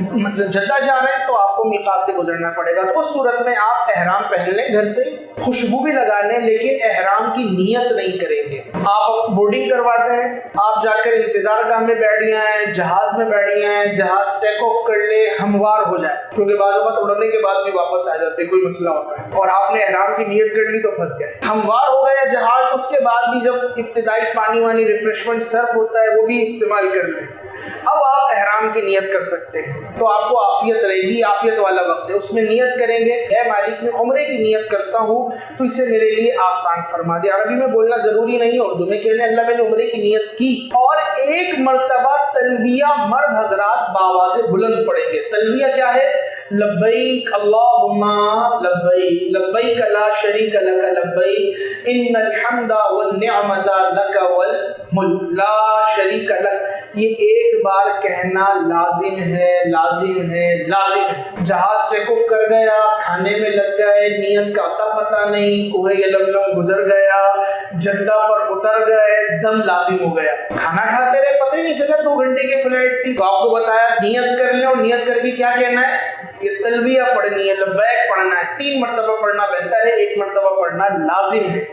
Jeddah جا رہے ہیں تو آپ کو میقات سے گزرنا پڑے گا، تو اس صورت میں آپ احرام پہن لیں گھر سے، خوشبو بھی لگا لیں، لیکن احرام کی نیت نہیں کریں گے۔ آپ بورڈنگ کرواتے ہیں، آپ جا کر انتظار گاہ میں بیٹھ گئے ہیں، جہاز میں بیٹھ گئے ہیں، جہاز ٹیک آف کر لے، ہموار ہو جائے، کیونکہ بعض اوقات اڑنے کے بعد بھی واپس آ جاتے، کوئی مسئلہ ہوتا ہے، اور آپ نے احرام کی نیت کر لی تو پھنس گئے۔ ہموار ہو گیا جہاز، اس کے بعد بھی جب ابتدائی پانی وانی ریفریشمنٹ صرف ہوتا ہے وہ بھی استعمال کر لیں، اب آپ احرام کی نیت کر سکتے ہیں، تو آپ کو عافیت رہے گی، عافیت والا وقت ہے، اس میں نیت کریں گے، اے مالک میں عمرے کی نیت کرتا ہوں تو اسے میرے لیے آسان فرما دے۔ عربی میں بولنا ضروری نہیں ہے، اردو میں کہہ لیں اللہ میں نے عمرے کی نیت کی، اور ایک مرتبہ تلبیہ مرد حضرات بآواز بلند پڑھیں گے۔ تلبیہ کیا ہے؟ لبیک اللہم لبیک، لبیک لا شریک لک لبیک، ان الحمد والنعمت لک والملک لا شریک لک، یہ ایک بار کہنا لازم ہے، لازم ہے، لازم ہے۔ جہاز ٹیک آف کر گیا، کھانے میں لگ گئے، نیت کا اتا پتہ نہیں، کوہ یلملم گزر گیا، جدہ پر اتر گئے، دم لازم ہو گیا، کھانا کھاتے رہے، پتہ ہی نہیں چلا 2 گھنٹے کی فلائٹ تھی، تو آپ کو بتایا نیت کر لیں، اور نیت کر کے کیا کہنا ہے؟ یہ تلبیہ پڑھنی ہے، لبیک پڑھنا ہے، 3 مرتبہ پڑھنا بہتر ہے، 1 مرتبہ پڑھنا لازم ہے۔